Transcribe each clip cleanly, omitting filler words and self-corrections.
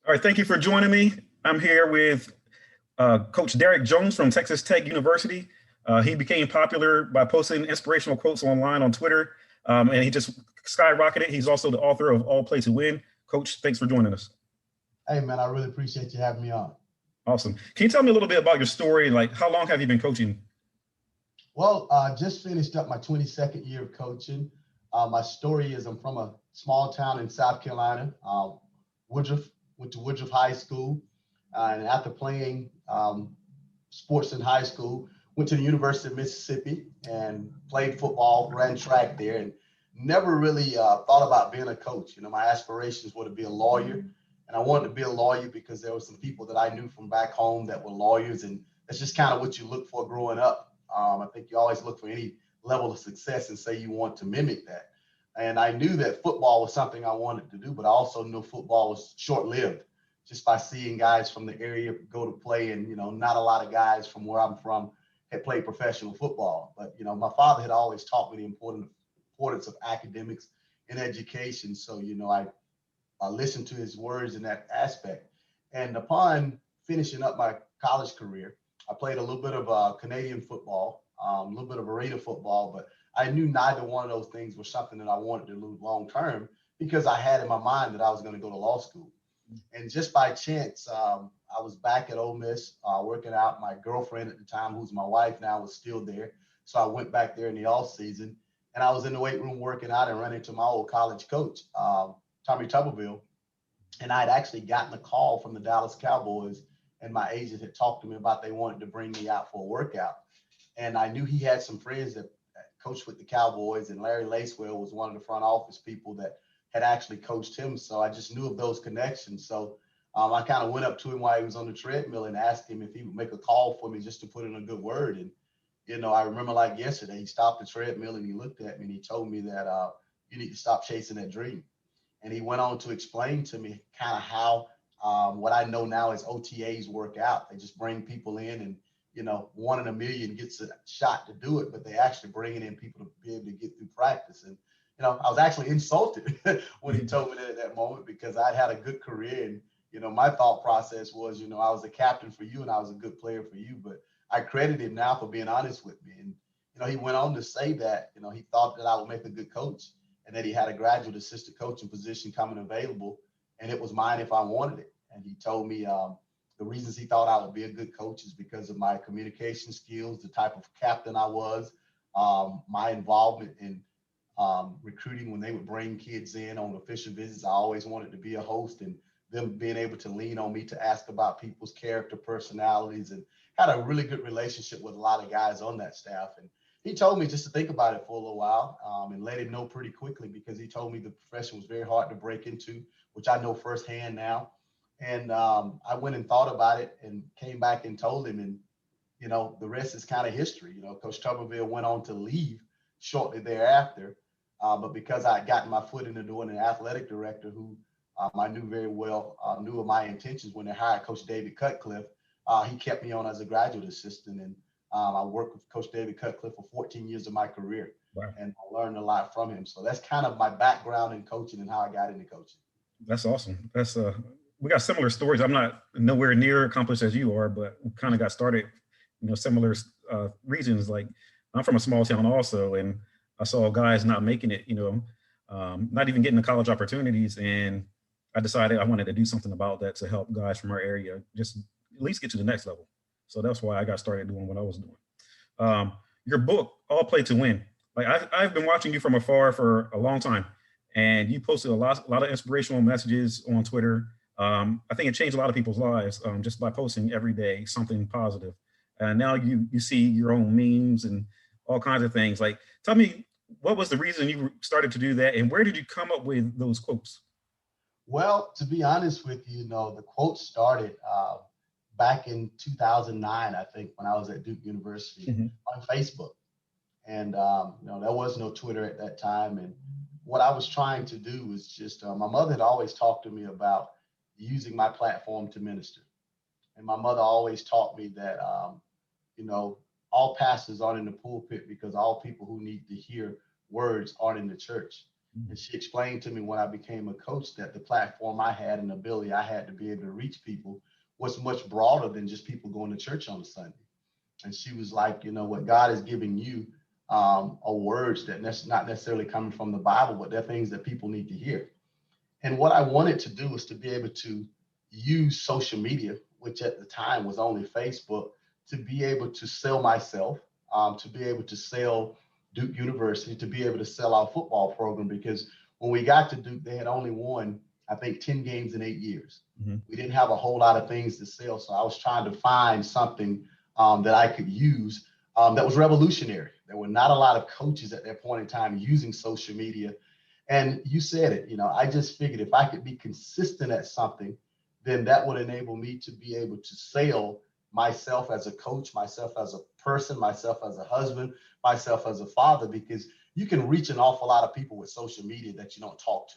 All right, thank you for joining me. I'm here with Coach Derek Jones from Texas Tech University. He became popular by posting inspirational quotes online on Twitter, and he just skyrocketed. He's also the author of All Play to Win. Coach, thanks for joining us. Hey, man, I really appreciate you having me on. Awesome. Can you tell me a little bit about your story? Like, how long have you been coaching? Well, just finished up my 22nd year of coaching. My story is I'm from a small town in South Carolina, Woodruff, went to Woodruff High School. And after playing sports in high school, went to the University of Mississippi and played football, ran track there, and never really thought about being a coach. You know, my aspirations were to be a lawyer. And I wanted to be a lawyer because there were some people that I knew from back home that were lawyers. And that's just kind of what you look for growing up. I think you always look for any level of success and say you want to mimic that. And I knew that football was something I wanted to do, but I also knew football was short-lived just by seeing guys from the area go to play. And, you know, not a lot of guys from where I'm from had played professional football. But, you know, my father had always taught me the importance of academics and education. So, you know, I listened to his words in that aspect. And upon finishing up my college career, I played a little bit of Canadian football, a little bit of arena football, but I knew neither one of those things was something that I wanted to do long term because I had in my mind that I was going to go to law school. And just by chance, I was back at Ole Miss working out. My girlfriend at the time, who's my wife now, was still there. So I went back there in the off season, and I was in the weight room working out and ran into my old college coach, Tommy Tuberville. And I'd actually gotten a call from the Dallas Cowboys, and my agent had talked to me about they wanted to bring me out for a workout. And I knew he had some friends that coached with the Cowboys, and Larry Lacewell was one of the front office people that had actually coached him. So I just knew of those connections. So I kind of went up to him while he was on the treadmill and asked him if he would make a call for me just to put in a good word. And, you know, I remember like yesterday, he stopped the treadmill and he looked at me and he told me that you need to stop chasing that dream. And he went on to explain to me kind of how what I know now is OTAs work out. They just bring people in and, you know, 1 in a million gets a shot to do it, but they actually bringing in people to be able to get through practice. And, you know, I was actually insulted when he told me that at that moment because I'd had a good career. And, you know, my thought process was, you know, I was a captain for you and I was a good player for you, but I credit him now for being honest with me. And, you know, he went on to say that, you know, he thought that I would make a good coach and that he had a graduate assistant coaching position coming available, and it was mine if I wanted it. And he told me the reasons he thought I would be a good coach is because of my communication skills, the type of captain I was, my involvement in recruiting when they would bring kids in on official visits. I always wanted to be a host and them being able to lean on me to ask about people's character, personalities, and had a really good relationship with a lot of guys on that staff. And he told me just to think about it for a little while and let him know pretty quickly because he told me the profession was very hard to break into, which I know firsthand now. And I went and thought about it and came back and told him. And, you know, the rest is kind of history. You know, Coach Tuberville went on to leave shortly thereafter. But because I had gotten my foot in the door and an athletic director who I knew very well, knew of my intentions when they hired Coach David Cutcliffe, he kept me on as a graduate assistant. And I worked with Coach David Cutcliffe for 14 years of my career. Wow. And I learned a lot from him. So that's kind of my background in coaching and how I got into coaching. That's awesome. That's we got similar stories. I'm not nowhere near accomplished as you are, but we kind of got started, you know, similar reasons. Like I'm from a small town also, and I saw guys not making it, you know, not even getting the college opportunities, and I decided I wanted to do something about that to help guys from our area just at least get to the next level. So that's why I got started doing what I was doing. Your book, All Play to Win. Like I've been watching you from afar for a long time, and you posted a lot of inspirational messages on Twitter. I think it changed a lot of people's lives just by posting every day something positive. And now you see your own memes and all kinds of things. Like, tell me, what was the reason you started to do that, and where did you come up with those quotes? Well, to be honest with you, you know, the quote started back in 2009, I think, when I was at Duke University Mhm. on Facebook. And, you know, there was no Twitter at that time. And what I was trying to do was just, my mother had always talked to me about using my platform to minister. And my mother always taught me that, you know, all pastors aren't in the pulpit because all people who need to hear words aren't in the church. And she explained to me when I became a coach that the platform I had and the ability I had to be able to reach people was much broader than just people going to church on a Sunday. And she was like, you know, what God is giving you are words that not necessarily coming from the Bible, but they're things that people need to hear. And what I wanted to do was to be able to use social media, which at the time was only Facebook, to be able to sell myself, to be able to sell Duke University, to be able to sell our football program. Because when we got to Duke, they had only won, I think, 10 games in 8 years. Mm-hmm. We didn't have a whole lot of things to sell. So I was trying to find something that I could use that was revolutionary. There were not a lot of coaches at that point in time using social media. And you said it, you know, I just figured if I could be consistent at something, then that would enable me to be able to sell myself as a coach, myself as a person, myself as a husband, myself as a father, because you can reach an awful lot of people with social media that you don't talk to.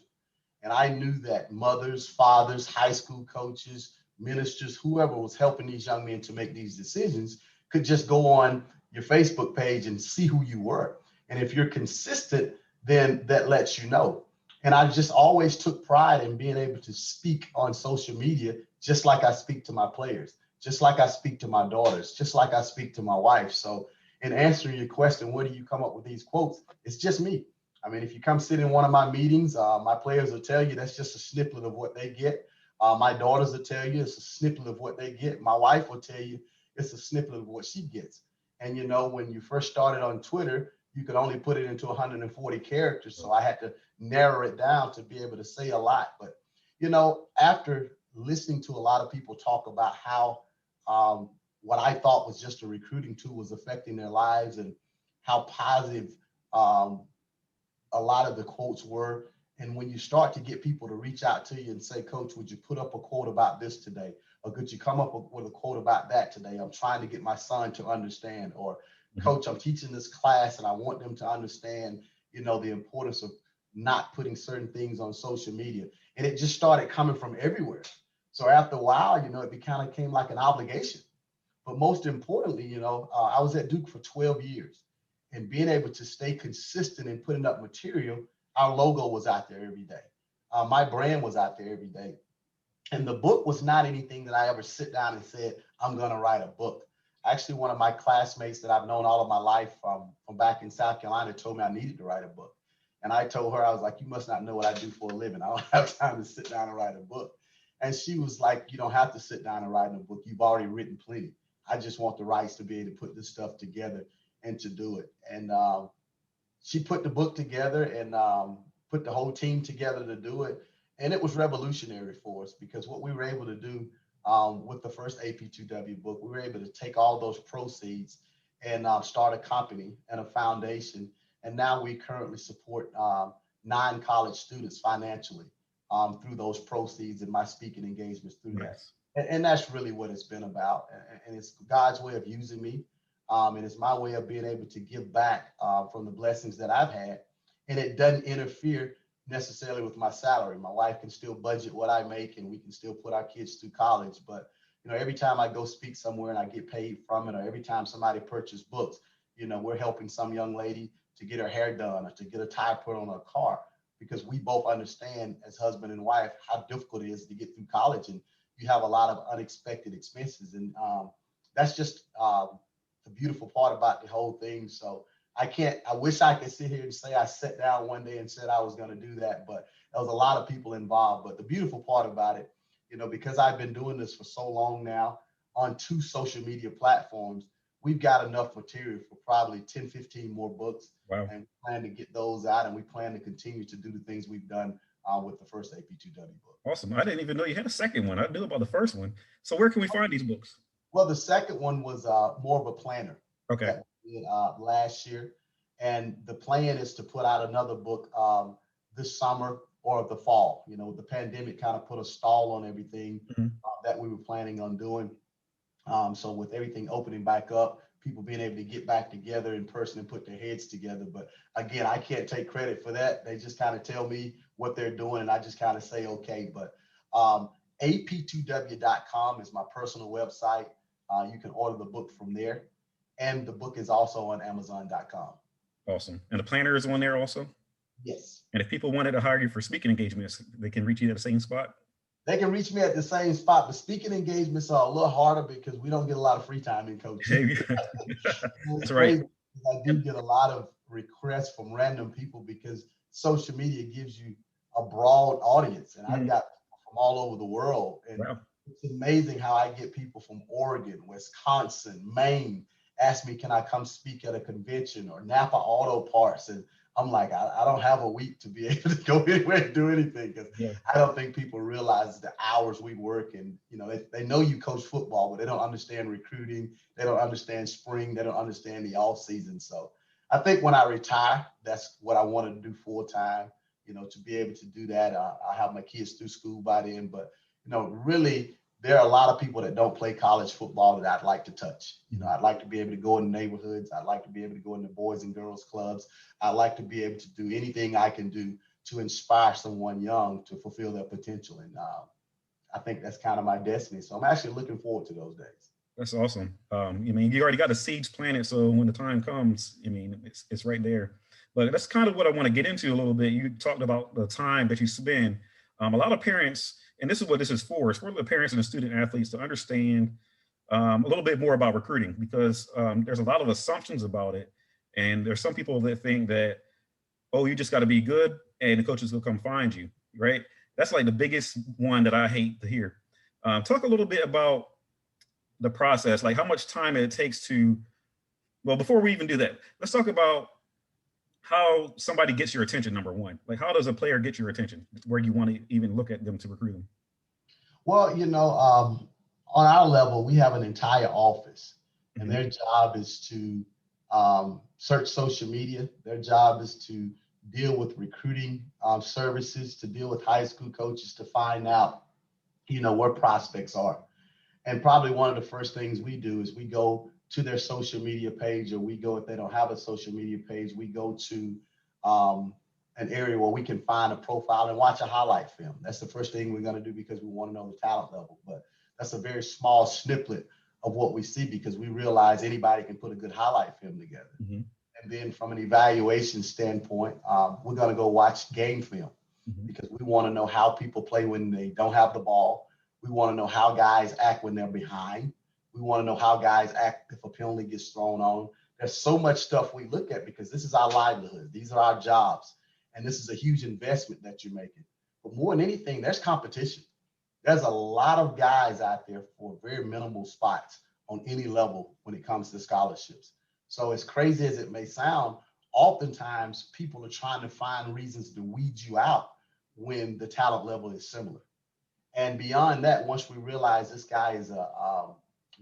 And I knew that mothers, fathers, high school coaches, ministers, whoever was helping these young men to make these decisions could just go on your Facebook page and see who you were. And if you're consistent, then that lets you know. And I just always took pride in being able to speak on social media, just like I speak to my players, just like I speak to my daughters, just like I speak to my wife. So in answering your question, where do you come up with these quotes? It's just me. I mean, if you come sit in one of my meetings, my players will tell you that's just a snippet of what they get. My daughters will tell you it's a snippet of what they get. My wife will tell you it's a snippet of what she gets. And you know, when you first started on Twitter, you could only put it into 140 characters. So I had to narrow it down to be able to say a lot. But, you know, after listening to a lot of people talk about how what I thought was just a recruiting tool was affecting their lives and how positive um, a lot of the quotes were. And when you start to get people to reach out to you and say, Coach, would you put up a quote about this today? Or could you come up with a quote about that today? I'm trying to get my son to understand. Or, Coach, I'm teaching this class and I want them to understand, you know, the importance of not putting certain things on social media. And it just started coming from everywhere. So after a while, you know, it kind of came like an obligation. But most importantly, you know, I was at Duke for 12 years and being able to stay consistent in putting up material, our logo was out there every day. My brand was out there every day. And the book was not anything that I ever sit down and said, I'm going to write a book. Actually, one of my classmates that I've known all of my life from back in South Carolina told me I needed to write a book. And I told her, I was like, you must not know what I do for a living. I don't have time to sit down and write a book. And she was like, you don't have to sit down and write a book. You've already written plenty. I just want the rights to be able to put this stuff together and to do it. And she put the book together and put the whole team together to do it. And it was revolutionary for us because what we were able to do with the first AP2W book, we were able to take all those proceeds and start a company and a foundation. And now we currently support 9 college students financially through those proceeds and my speaking engagements through that. Nice. And that's really what it's been about. And it's God's way of using me. And it's my way of being able to give back from the blessings that I've had. And it doesn't interfere necessarily with my salary. My wife can still budget what I make and we can still put our kids through college. But, you know, every time I go speak somewhere and I get paid from it, or every time somebody purchases books, you know, we're helping some young lady to get her hair done or to get a tire put on her car, because we both understand as husband and wife how difficult it is to get through college. And you have a lot of unexpected expenses. And that's just the beautiful part about the whole thing. So I wish I could sit here and say I sat down one day and said I was going to do that, but there was a lot of people involved. But the beautiful part about it, you know, because I've been doing this for so long now on 2 social media platforms, we've got enough material for probably 10, 15 more books. Wow. And we plan to get those out, and we plan to continue to do the things we've done with the first AP2W book. Awesome. I didn't even know you had a second one. I knew about the first one. So where can we find these books? Well, the second one was more of a planner Okay. that we did last year. And the plan is to put out another book this summer or the fall. You know, the pandemic kind of put a stall on everything that we were planning on doing. So with everything opening back up, people being able to get back together in person and put their heads together. But again, I can't take credit for that. They just kind of tell me what they're doing and I just kind of say, okay. But ap2w.com is my personal website. You can order the book from there. And the book is also on amazon.com. Awesome. And the planner is on there also? Yes. And if people wanted to hire you for speaking engagements, they can reach you at the same spot. They can reach me at the same spot, but speaking engagements are a little harder because we don't get a lot of free time in coaching. Hey, It's that's right. crazy. I do get a lot of requests from random people because social media gives you a broad audience, and I've Mhm. got people from all over the world. And Wow. it's amazing how I get people from Oregon, Wisconsin, Maine ask me, can I come speak at a convention, or Napa Auto Parts? And I'm like, I don't have a week to be able to go anywhere and do anything because Yeah. I don't think people realize the hours we work. And, they know you coach football, but they don't understand recruiting. They don't understand spring. They don't understand the off season. So I think when I retire, that's what I want to do full time, to be able to do that. I have my kids through school by then, but, really, there are a lot of people that don't play college football that I'd like to touch. I'd like to be able to go in neighborhoods. I'd like to be able to go into boys and girls clubs. I'd like to be able to do anything I can do to inspire someone young to fulfill their potential. And I think that's kind of my destiny. So I'm actually looking forward to those days. That's awesome. I mean, you already got the seeds planted, so when the time comes, I mean, it's right there. But that's kind of what I want to get into a little bit. You talked about the time that you spend. A lot of parents, and this is what this is for, it's for the parents and the student athletes to understand a little bit more about recruiting, because there's a lot of assumptions about it. And there's some people that think that, oh, you just got to be good and the coaches will come find you, right? That's like the biggest one that I hate to hear. Talk a little bit about the process, like how much time it takes to, well, before we even do that, let's talk about how somebody gets your attention, number one. Like, how does a player get your attention where you want to even look at them to recruit them? Well, on our level, we have an entire office, and Mm-hmm. their job is to search social media. Their job is to deal with recruiting services, to deal with high school coaches, to find out, where prospects are. And probably one of the first things we do is we go to their social media page, or we go, if they don't have a social media page, we go to um, an area where we can find a profile and watch a highlight film. That's the first thing we're going to do because we want to know the talent level. But that's a very small snippet of what we see because we realize anybody can put a good highlight film together. Mm-hmm. And then from an evaluation standpoint, we're going to go watch game film Mm-hmm. because we want to know how people play when they don't have the ball. We want to know how guys act when they're behind. We want to know how guys act if a penalty gets thrown on them. There's so much stuff we look at because this is our livelihood. These are our jobs. And this is a huge investment that you're making. But more than anything, there's competition. There's a lot of guys out there for very minimal spots on any level when it comes to scholarships. So as crazy as it may sound, oftentimes people are trying to find reasons to weed you out when the talent level is similar. And beyond that, once we realize this guy is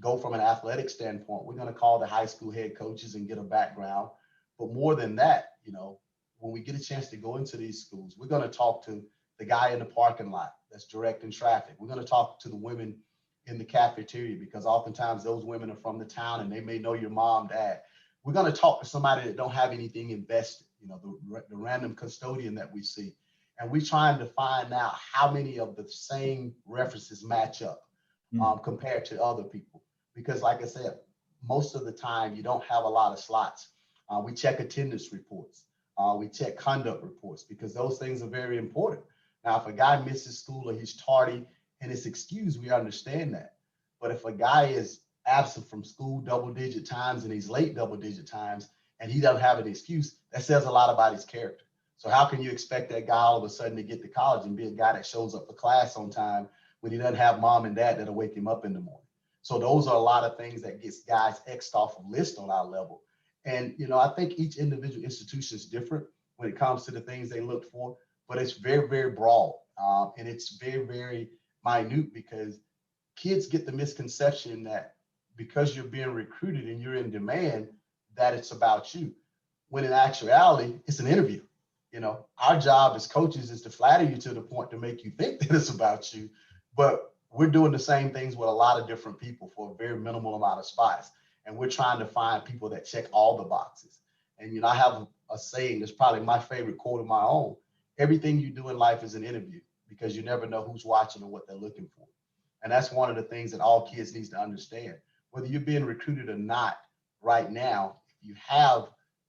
go from an athletic standpoint, we're going to call the high school head coaches and get a background. But more than that, when we get a chance to go into these schools, we're going to talk to the guy in the parking lot that's directing traffic. We're going to talk to the women in the cafeteria because oftentimes those women are from the town and they may know your mom, dad. We're going to talk to somebody that don't have anything invested, the random custodian that we see. And we're trying to find out how many of the same references match up compared to other people. Because like I said, most of the time you don't have a lot of slots. We check attendance reports. We check conduct reports because those things are very important. Now, if a guy misses school or he's tardy and it's excused, we understand that. But if a guy is absent from school double-digit times and he's late double-digit times and he doesn't have an excuse, that says a lot about his character. So how can you expect that guy all of a sudden to get to college and be a guy that shows up for class on time when he doesn't have mom and dad that'll wake him up in the morning? So those are a lot of things that gets guys X'd off of list on our level. And, I think each individual institution is different when it comes to the things they look for, but it's very, very broad. And it's very, very minute because kids get the misconception that because you're being recruited and you're in demand, that it's about you. When in actuality, it's an interview. Our job as coaches is to flatter you to the point to make you think that it's about you, but we're doing the same things with a lot of different people for a very minimal amount of spots. And we're trying to find people that check all the boxes. And, I have a saying that's probably my favorite quote of my own. Everything you do in life is an interview because you never know who's watching or what they're looking for. And that's one of the things that all kids needs to understand. Whether you're being recruited or not right now, if you have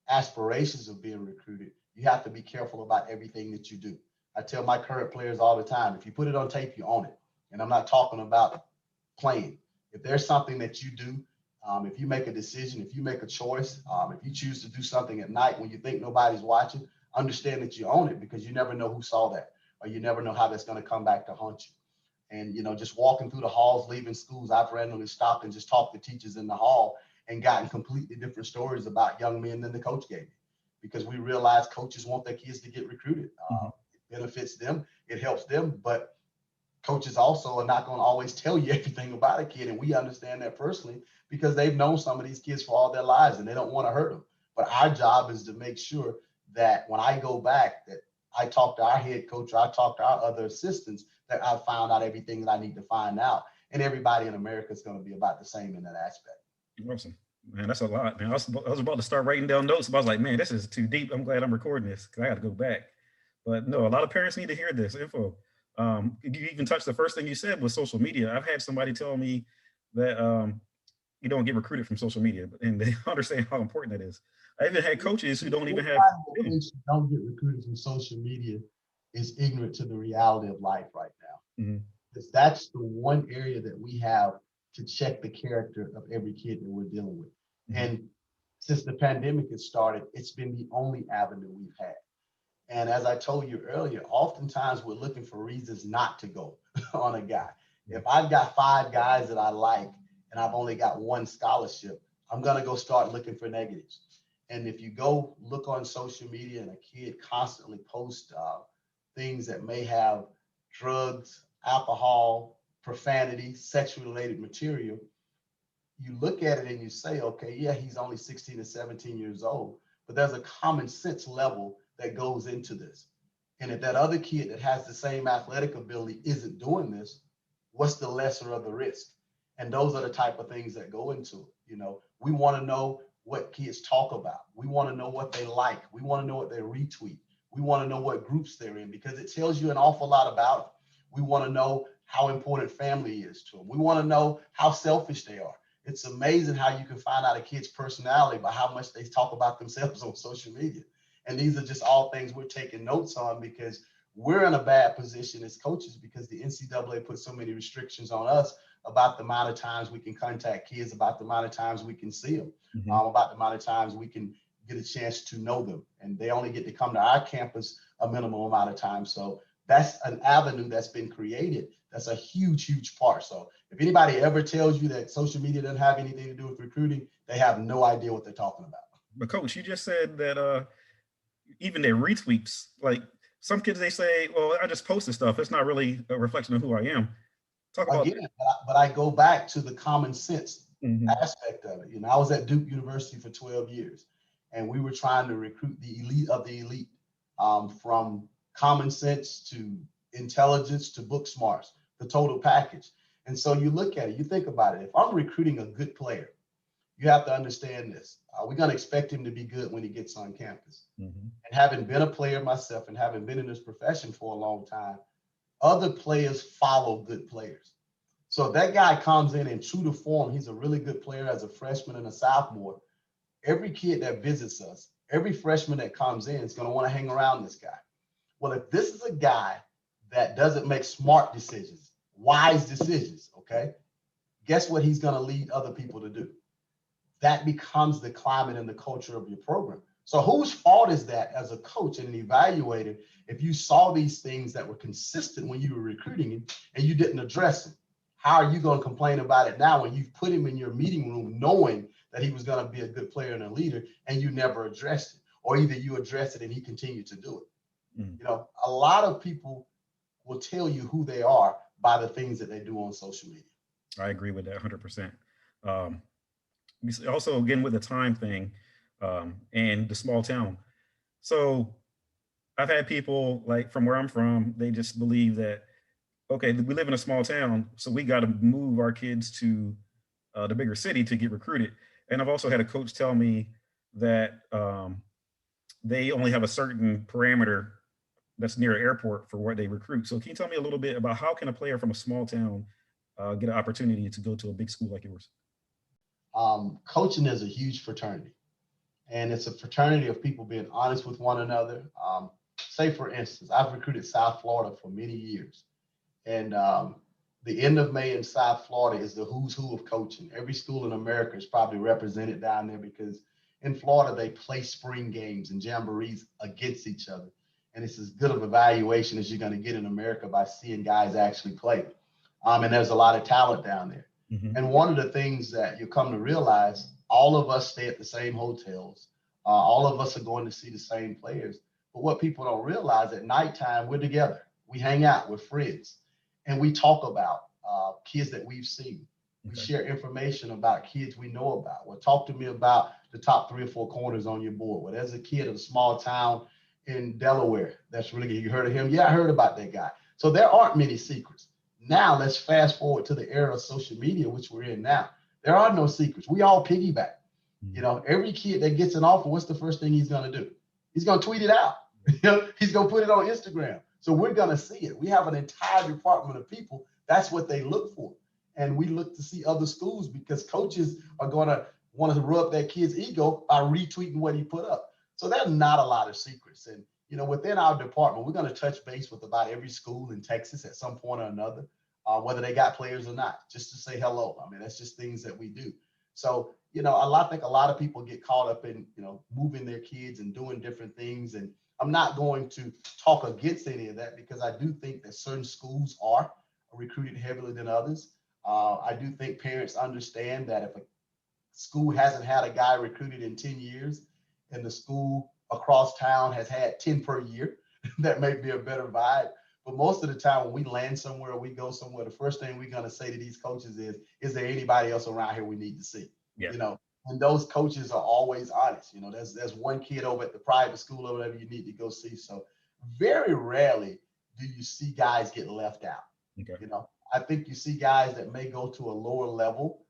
aspirations of being recruited, You have to be careful about everything that you do. I tell my current players all the time, if you put it on tape, you own it. And I'm not talking about playing. If there's something that you do, if you make a decision, if you make a choice, if you choose to do something at night when you think nobody's watching, understand that you own it, because you never know who saw that, or you never know how that's going to come back to haunt you. And, just walking through the halls, leaving schools, I've randomly stopped and just talked to teachers in the hall and gotten completely different stories about young men than the coach gave me, because we realize coaches want their kids to get recruited. It benefits them, it helps them, but coaches also are not going to always tell you everything about a kid. And we understand that personally, because they've known some of these kids for all their lives and they don't want to hurt them. But our job is to make sure that when I go back, that I talk to our head coach, or I talk to our other assistants, that I've found out everything that I need to find out. And everybody in America is going to be about the same in that aspect. Awesome. Man, that's a lot, man. I was about to start writing down notes, but I was like, man, this is too deep. I'm glad I'm recording this because I got to go back. But no, a lot of parents need to hear this info. You even touched the first thing you said was social media. I've had somebody tell me that you don't get recruited from social media, and they understand how important that is. I even had coaches who don't even have. Don't get recruited from social media is ignorant to the reality of life right now. Mm-hmm. Because that's the one area that we have to check the character of every kid that we're dealing with. Mm-hmm. And since the pandemic has started, it's been the only avenue we've had. And as I told you earlier, oftentimes we're looking for reasons not to go on a guy. If I've got 5 guys that I like and I've only got 1 scholarship, I'm going to go start looking for negatives. And if you go look on social media and a kid constantly posts things that may have drugs, alcohol, profanity, sexually related material, you look at it and you say, okay, yeah, he's only 16 or 17 years old, but there's a common sense level that goes into this. And if that other kid that has the same athletic ability isn't doing this, what's the lesser of the risk? And those are the type of things that go into it. We want to know what kids talk about. We want to know what they like. We want to know what they retweet. We want to know what groups they're in, because it tells you an awful lot about them. We want to know how important family is to them. We want to know how selfish they are. It's amazing how you can find out a kid's personality by how much they talk about themselves on social media. And these are just all things we're taking notes on, because we're in a bad position as coaches, because the NCAA put so many restrictions on us about the amount of times we can contact kids, about the amount of times we can see them, Mm-hmm. About the amount of times we can get a chance to know them. And they only get to come to our campus a minimum amount of time. So that's an avenue that's been created. That's a huge, huge part. So if anybody ever tells you that social media doesn't have anything to do with recruiting, they have no idea what they're talking about. But coach, you just said that even their retweets, like some kids, they say, well, I just posted stuff. It's not really a reflection of who I am. Talk about again, but I go back to the common sense mm-hmm. aspect of it. I was at Duke University for 12 years, and we were trying to recruit the elite of the elite, from common sense to intelligence to book smarts, the total package. And so you look at it, you think about it. If I'm recruiting a good player, you have to understand this. We're going to expect him to be good when he gets on campus. Mm-hmm. And having been a player myself and having been in this profession for a long time, other players follow good players. So if that guy comes in true to form, he's a really good player as a freshman and a sophomore. Every kid that visits us, every freshman that comes in is going to want to hang around this guy. Well, if this is a guy that doesn't make smart decisions, wise decisions, okay, guess what he's going to lead other people to do? That becomes the climate and the culture of your program. So whose fault is that as a coach and an evaluator if you saw these things that were consistent when you were recruiting him and you didn't address them? How are you going to complain about it now when you've put him in your meeting room knowing that he was going to be a good player and a leader, and you never addressed it? Or either you addressed it and he continued to do it. Mm. A lot of people will tell you who they are by the things that they do on social media. I agree with that 100%. Also, again, with the time thing and the small town. So I've had people like from where I'm from, they just believe that, okay, we live in a small town, so we got to move our kids to the bigger city to get recruited. And I've also had a coach tell me that they only have a certain parameter that's near an airport for where they recruit. So can you tell me a little bit about how can a player from a small town get an opportunity to go to a big school like yours? Coaching is a huge fraternity. And it's a fraternity of people being honest with one another. Say, for instance, I've recruited South Florida for many years. And the end of May in South Florida is the who's who of coaching. Every school in America is probably represented down there because in Florida, they play spring games and jamborees against each other. And it's as good of evaluation as you're going to get in America by seeing guys actually play. And there's a lot of talent down there. Mm-hmm. And one of the things that you come to realize, all of us stay at the same hotels. All of us are going to see the same players. But what people don't realize, at nighttime, we're together. We hang out, we're friends, and we talk about kids that we've seen. We share information about kids we know about. Well, talk to me about the top 3 or 4 corners on your board. Well, there's a kid of a small town in Delaware that's really good. You heard of him? Yeah, I heard about that guy. So there aren't many secrets. Now let's fast forward to the era of social media, which we're in now. There are no secrets. We all piggyback. You know, every kid that gets an offer, what's the first thing he's going to do? He's going to tweet it out. He's going to put it on Instagram. So we're going to see it. We have an entire department of people. That's what they look for. And we look to see other schools because coaches are going to want to rub that kid's ego by retweeting what he put up. So there's not a lot of secrets. And, you know, within our department, we're going to touch base with about every school in Texas at some point or another, whether they got players or not, just to say hello. I mean, that's just things that we do. So, you know, I think a lot of people get caught up in, you know, moving their kids and doing different things. And I'm not going to talk against any of that because I do think that certain schools are recruited heavily than others. I do think parents understand that if a school hasn't had a guy recruited in 10 years and the school across town has had 10 per year, that may be a better vibe. But most of the time when we land somewhere or we go somewhere, the first thing we're going to say to these coaches is there anybody else around here we need to see? Yeah. You know, and those coaches are always honest. You know, there's one kid over at the private school or whatever you need to go see. So very rarely do you see guys get left out. Okay. You know, I think you see guys that may go to a lower level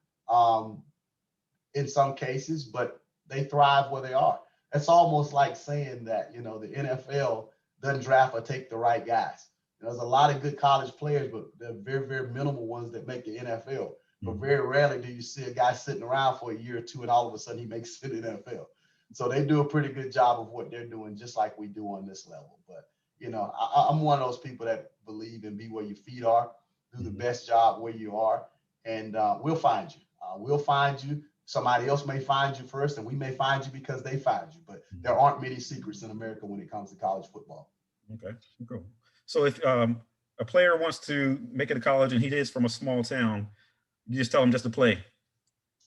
in some cases, but they thrive where they are. It's almost like saying that, you know, the NFL doesn't draft or take the right guys. There's a lot of good college players, but they're very, very minimal ones that make the NFL. But very rarely do you see a guy sitting around for a year or two and all of a sudden he makes it in the NFL. So they do a pretty good job of what they're doing, just like we do on this level. But, you know, I'm one of those people that believe in be where your feet are, do the best job where you are, and we'll find you. We'll find you. Somebody else may find you first, and we may find you because they find you. But there aren't many secrets in America when it comes to college football. Okay, cool. So if a player wants to make it to college and he is from a small town, you just tell him just to play.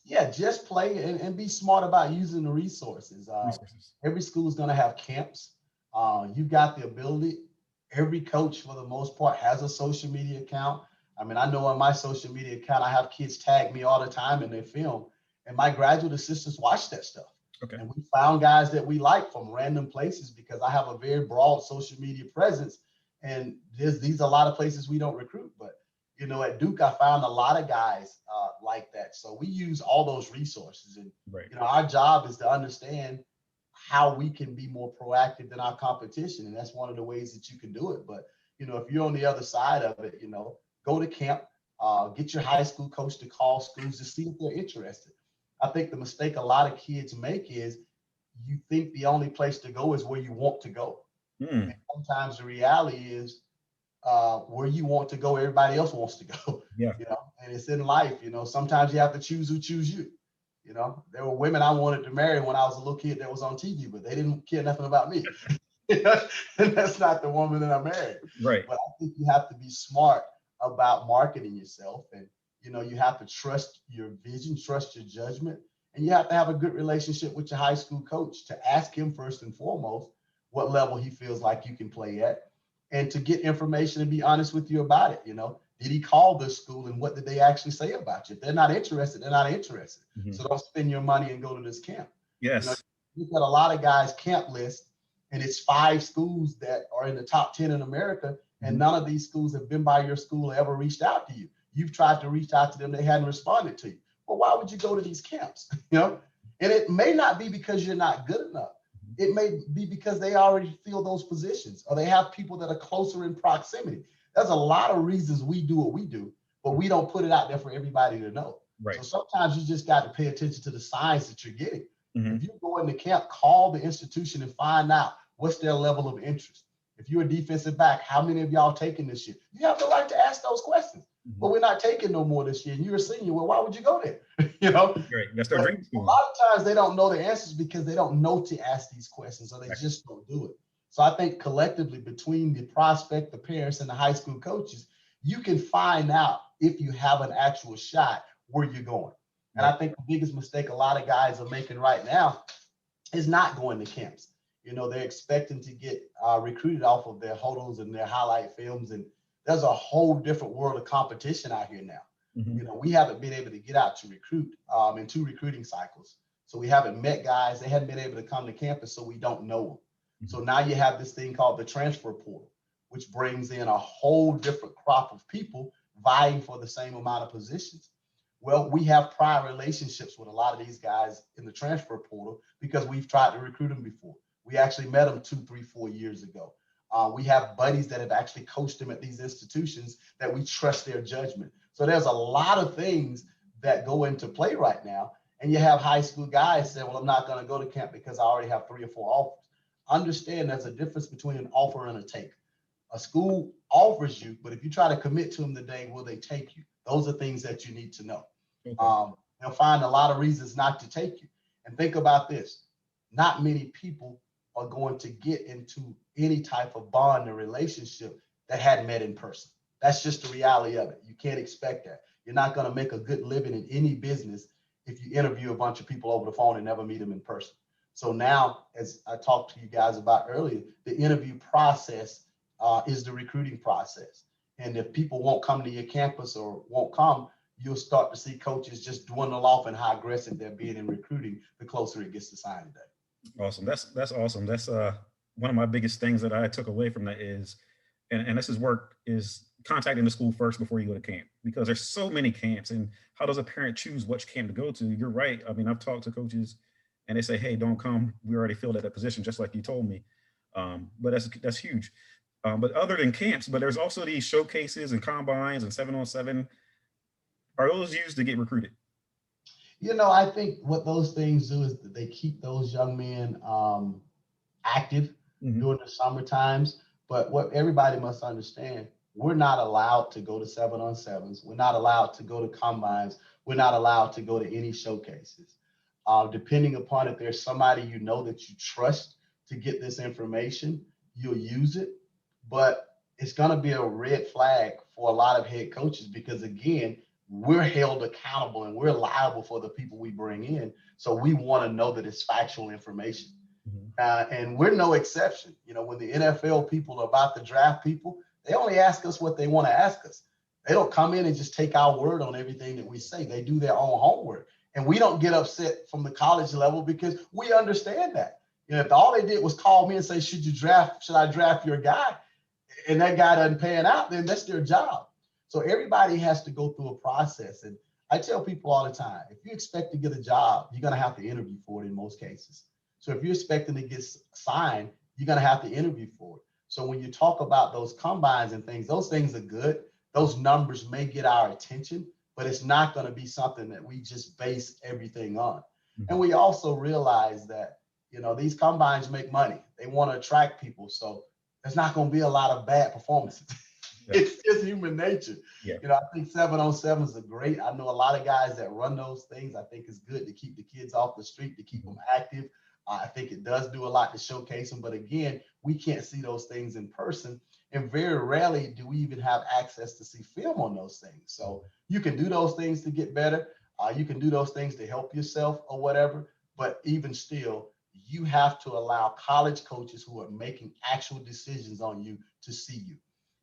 Yeah, just play and be smart about using the resources. Every school is going to have camps. You've got the ability. Every coach, for the most part, has a social media account. I mean, I know on my social media account, I have kids tag me all the time in their film, and my graduate assistants watch that stuff. Okay. And we found guys that we like from random places because I have a very broad social media presence, and these are a lot of places we don't recruit. But, you know, at Duke, I found a lot of guys like that. So we use all those resources. And, you know, our job is to understand how we can be more proactive than our competition. And that's one of the ways that you can do it. But, you know, if you're on the other side of it, you know, go to camp, get your high school coach to call schools to see if they're interested. I think the mistake a lot of kids make is you think the only place to go is where you want to go. And sometimes the reality is where you want to go, everybody else wants to go. Yeah. You know, and it's in life, you know, sometimes you have to choose who choose you. You know, there were women I wanted to marry when I was a little kid that was on TV, but they didn't care nothing about me. And that's not the woman that I married. Right. But I think you have to be smart about marketing yourself. And, you know, you have to trust your vision, trust your judgment, and you have to have a good relationship with your high school coach to ask him first and foremost what level he feels like you can play at, and to get information and be honest with you about it. You know, did he call this school and what did they actually say about you? If they're not interested, they're not interested. So don't spend your money and go to this camp. Yes. You know, you've got a lot of guys camp list, and it's 5 schools that are in the top 10 in America, and none of these schools have been by your school or ever reached out to you. You've tried to reach out to them, they hadn't responded to you. Well, why would you go to these camps? You know, and it may not be because you're not good enough. It may be because they already fill those positions, or they have people that are closer in proximity. There's a lot of reasons we do what we do, but we don't put it out there for everybody to know. Right. So sometimes you just got to pay attention to the signs that you're getting. If you go into camp, call the institution and find out what's their level of interest. If you're a defensive back, how many of y'all taking this year? You have the right to ask those questions. But we're not taking no more this year. And you're a senior. Well, why would you go there? You know, Right. That's their but dream a school. lot of times they don't know the answers because they don't know to ask these questions, so they just don't do it. So I think collectively between the prospect, the parents, and the high school coaches, you can find out if you have an actual shot where you're going. And I think the biggest mistake a lot of guys are making right now is not going to camps. You know, they're expecting to get recruited off of their huddles and their highlight films. And there's a whole different world of competition out here now. You know, we haven't been able to get out to recruit in 2 recruiting cycles. So we haven't met guys. They hadn't been able to come to campus, so we don't know them. So now you have this thing called the transfer portal, which brings in a whole different crop of people vying for the same amount of positions. Well, we have prior relationships with a lot of these guys in the transfer portal because we've tried to recruit them before. We actually met them 2, 3, 4 years ago. We have buddies that have actually coached them at these institutions that we trust their judgment. So there's a lot of things that go into play right now. And you have high school guys say, well, I'm not going to go to camp because I already have 3 or 4 offers. Understand there's a difference between an offer and a take. A school offers you, but if you try to commit to them today, will they take you? Those are things that you need to know. They'll find a lot of reasons not to take you. And think about this. Not many people are going to get into any type of bond or relationship that hadn't met in person. That's just the reality of it. You can't expect that. You're not going to make a good living in any business if you interview a bunch of people over the phone and never meet them in person. So now, as I talked to you guys about earlier, the interview process is the recruiting process. And if people won't come to your campus or won't come, you'll start to see coaches just dwindle off and how aggressive they're being in recruiting the closer it gets to signing day. Awesome. That's awesome. That's one of my biggest things that I took away from that is, and this is work, is contacting the school first before you go to camp, because there's so many camps. And how does a parent choose which camp to go to? You're right. I mean, I've talked to coaches and they say, hey, don't come. We already filled at that position, just like you told me. But that's huge. But other than camps, but there's also these showcases and combines and 7-on-7. Are those used to get recruited? You know, I think what those things do is that they keep those young men active during the summer times. But what everybody must understand, we're not allowed to go to 7-on-7s. We're not allowed to go to combines. We're not allowed to go to any showcases. Depending upon if there's somebody you know that you trust to get this information, you'll use it. But it's going to be a red flag for a lot of head coaches because, again, we're held accountable and we're liable for the people we bring in. So we want to know that it's factual information. And we're no exception. You know, when the NFL people are about to draft people, they only ask us what they want to ask us. They don't come in and just take our word on everything that we say. They do their own homework. And we don't get upset from the college level because we understand that. You know, if all they did was call me and say, should I draft your guy? And that guy doesn't pan out, then that's their job. So everybody has to go through a process. And I tell people all the time, if you expect to get a job, you're going to have to interview for it in most cases. So if you're expecting to get signed, you're going to have to interview for it. So when you talk about those combines and things, those things are good. Those numbers may get our attention, but it's not going to be something that we just base everything on. And we also realize that, you know, these combines make money. They want to attract people. So there's not going to be a lot of bad performances. It's just human nature. You know, I think 7-on-7s are great. I know a lot of guys that run those things. I think it's good to keep the kids off the street, to keep them active. I think it does do a lot to showcase them. But again, we can't see those things in person. And very rarely do we even have access to see film on those things. So you can do those things to get better. You can do those things to help yourself or whatever. But even still, you have to allow college coaches who are making actual decisions on you to see you.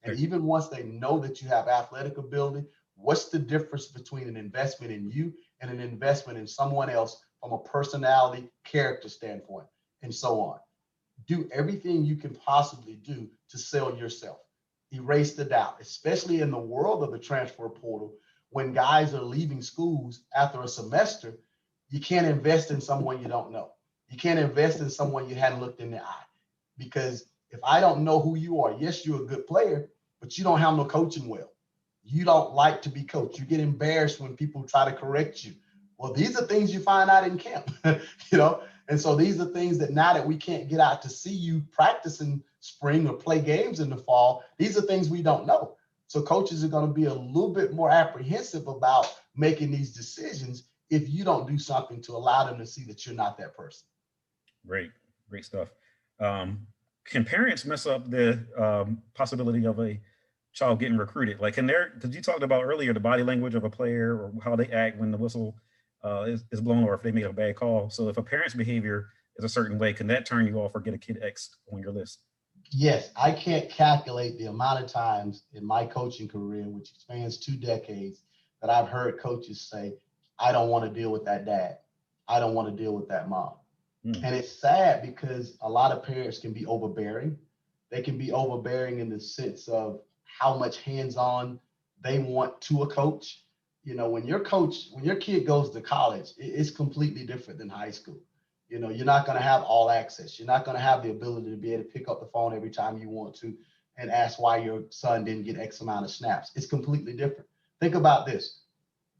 And even once they know that you have athletic ability, what's the difference between an investment in you and an investment in someone else from a personality, character standpoint, and so on? Do everything you can possibly do to sell yourself. Erase the doubt, especially in the world of the transfer portal. When guys are leaving schools after a semester, you can't invest in someone you don't know. You can't invest in someone you hadn't looked in the eye. Because if I don't know who you are, yes, you're a good player, but you don't handle coaching well. You don't like to be coached. You get embarrassed when people try to correct you. Well, these are things you find out in camp, you know? And so these are things that now that we can't get out to see you practice in spring or play games in the fall, these are things we don't know. So coaches are going to be a little bit more apprehensive about making these decisions if you don't do something to allow them to see that you're not that person. Great, great stuff. Um, can parents mess up the possibility of a child getting recruited? Like, can there, because you talked about earlier the body language of a player or how they act when the whistle is blown or if they made a bad call. So, if a parent's behavior is a certain way, can that turn you off or get a kid X on your list? Yes, I can't calculate the amount of times in my coaching career, which spans 2 decades, that I've heard coaches say, I don't want to deal with that dad. I don't want to deal with that mom. Hmm. And it's sad because a lot of parents can be overbearing. They can be overbearing in the sense of how much hands-on they want to a coach. You know, when your kid goes to college, it's completely different than high school. You know, you're not going to have all access. You're not going to have the ability to be able to pick up the phone every time you want to and ask why your son didn't get X amount of snaps. It's completely different. Think about this.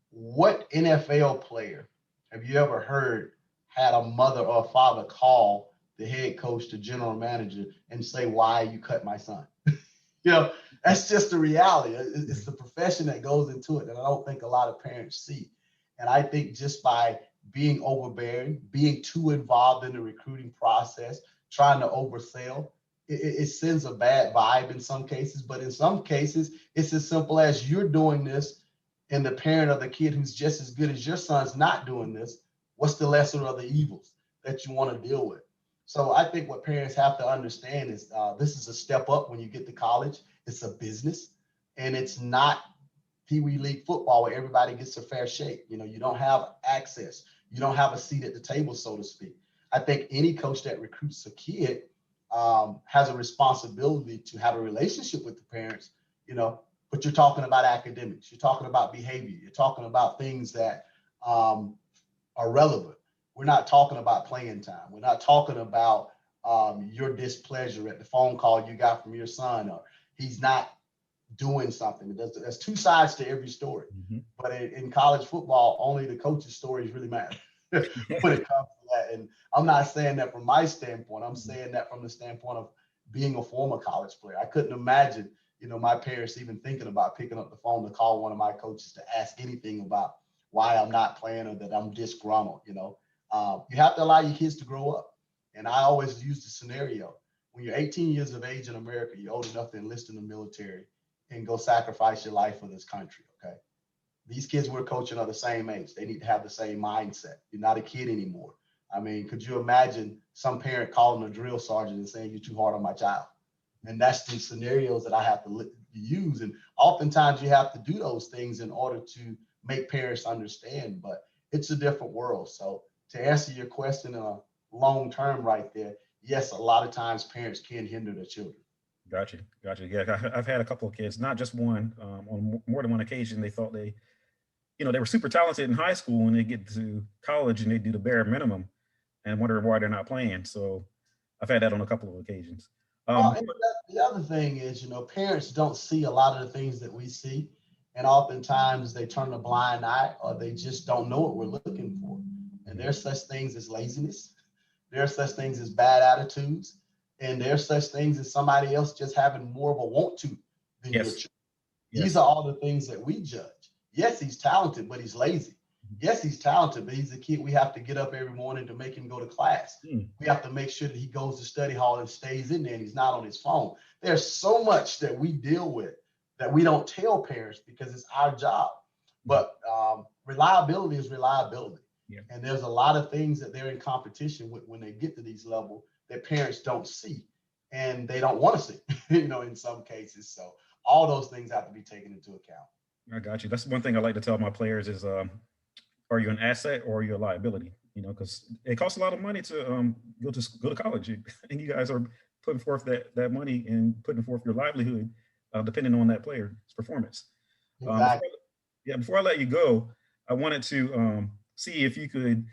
What NFL player have you ever heard had a mother or a father call the head coach, the general manager, and say, why you cut my son? You know, that's just the reality. It's the profession that goes into it that I don't think a lot of parents see. And I think just by being overbearing, being too involved in the recruiting process, trying to oversell, it sends a bad vibe in some cases. But in some cases, it's as simple as you're doing this and the parent of the kid who's just as good as your son's not doing this. What's the lesser of the evils that you want to deal with? So I think what parents have to understand is this is a step up when you get to college. It's a business, and it's not Pee Wee League football where everybody gets a fair shake. You know, you don't have access. You don't have a seat at the table, so to speak. I think any coach that recruits a kid has a responsibility to have a relationship with the parents, you know, but you're talking about academics. You're talking about behavior. You're talking about things that are relevant. We're not talking about playing time. We're not talking about your displeasure at the phone call you got from your son, or he's not doing something. There's two sides to every story. Hmm. But in college football, only the coach's stories really matter when it comes to that. And I'm not saying that from my standpoint. I'm saying that from the standpoint of being a former college player. I couldn't imagine, you know, my parents even thinking about picking up the phone to call one of my coaches to ask anything about why I'm not playing or that I'm disgruntled. You know, you have to allow your kids to grow up. And I always use the scenario: when you're 18 years of age in America, you're old enough to enlist in the military and go sacrifice your life for this country. Okay. These kids we're coaching are the same age. They need to have the same mindset. You're not a kid anymore. I mean, could you imagine some parent calling a drill sergeant and saying you're too hard on my child? And that's the scenarios that I have to use. And oftentimes you have to do those things in order to make parents understand, but it's a different world. So to answer your question long term right there, yes, a lot of times parents can hinder their children. Gotcha, gotcha. Yeah, I've had a couple of kids, not just one. On more than one occasion, they thought they were super talented in high school, and they get to college and they do the bare minimum, and wonder why they're not playing. So, I've had that on a couple of occasions. Well, Um, and the other thing is, you know, parents don't see a lot of the things that we see. And oftentimes they turn a blind eye or they just don't know what we're looking for. And there's such things as laziness, there's such things as bad attitudes, and there's such things as somebody else just having more of a want to than your yes, child. These yes. are all the things that we judge. Yes, he's talented, but he's lazy. Yes, he's talented, but he's a kid we have to get up every morning to make him go to class. Mm, We have to make sure that he goes to study hall and stays in there and he's not on his phone. There's so much that we deal with that we don't tell parents because it's our job. mm, But reliability is reliability. yeah, And there's a lot of things that they're in competition with when they get to these levels that parents don't see and they don't want to see, you know, in some cases. So all those things have to be taken into account. I got you. That's one thing I like to tell my players is, are you an asset or are you a liability? Because it costs a lot of money to go to college, and you guys are putting forth that money and putting forth your livelihood, depending on that player's performance. Exactly. Before I let you go, I wanted to see if you could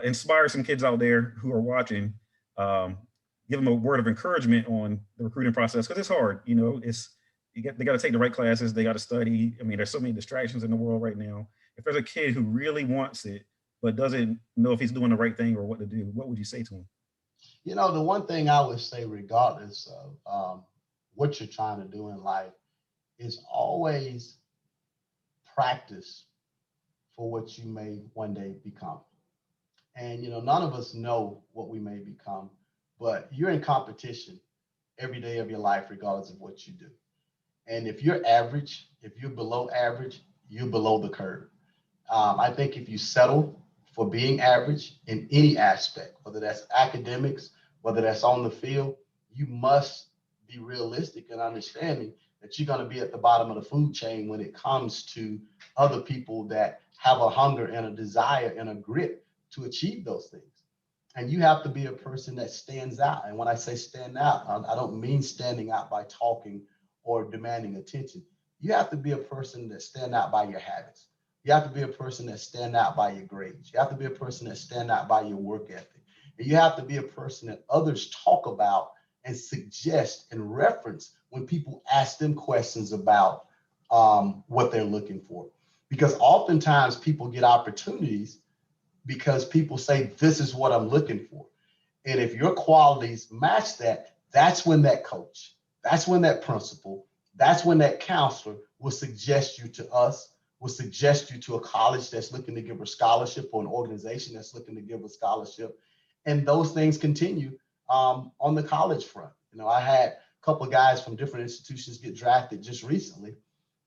inspire some kids out there who are watching, um, give them a word of encouragement on the recruiting process because it's hard. They got to take the right classes, they got to study. I mean, there's so many distractions in the world right now. if there's a kid who really wants it, but doesn't know if he's doing the right thing or what to do, what would you say to him? The one thing I would say, regardless of what you're trying to do in life, is always practice for what you may one day become. And none of us know what we may become, but you're in competition every day of your life, regardless of what you do. And if you're average, if you're below average, you're below the curve. I think if you settle for being average in any aspect, whether that's academics, whether that's on the field, you must be realistic and understanding that you're going to be at the bottom of the food chain when it comes to other people that have a hunger and a desire and a grit to achieve those things. And you have to be a person that stands out. And when I say stand out, I don't mean standing out by talking or demanding attention. You have to be a person that stand out by your habits. You have to be a person that stand out by your grades. You have to be a person that stand out by your work ethic. And you have to be a person that others talk about and suggest and reference when people ask them questions about what they're looking for. Because oftentimes people get opportunities because people say, this is what I'm looking for. And if your qualities match that, that's when that coach, that's when that principal, that's when that counselor will suggest you to us, will suggest you to a college that's looking to give a scholarship or an organization that's looking to give a scholarship. And those things continue on the college front. I had a couple of guys from different institutions get drafted just recently.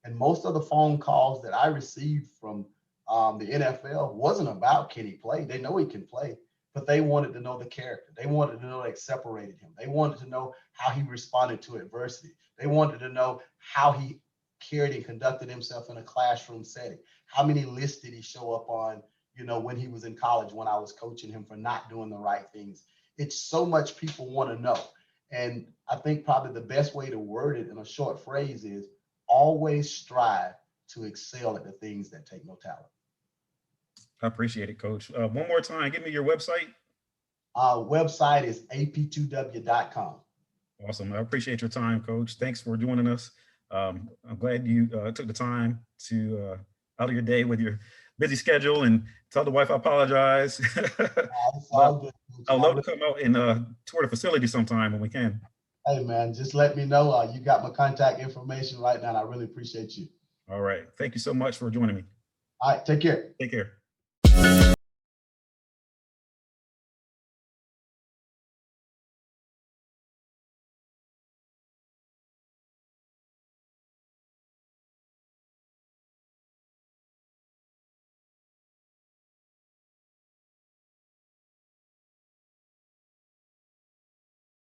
And most of the phone calls that I received from the NFL wasn't about can he play. They know he can play, but they wanted to know the character. They wanted to know that separated him. They wanted to know how he responded to adversity. They wanted to know how he carried and conducted himself in a classroom setting. How many lists did he show up on, when he was in college, when I was coaching him for not doing the right things. It's so much people want to know. And I think probably the best way to word it in a short phrase is always strive to excel at the things that take no talent. I appreciate it, Coach. One more time, give me your website. Website is ap2w.com. Awesome. I appreciate your time, Coach. Thanks for joining us. I'm glad you took the time to out of your day with your busy schedule and tell the wife I apologize. It's all good. I'd love to come out and tour the facility sometime when we can. Hey, man, just let me know. You got my contact information right now, and I really appreciate you. All right. Thank you so much for joining me. All right. Take care. Take care.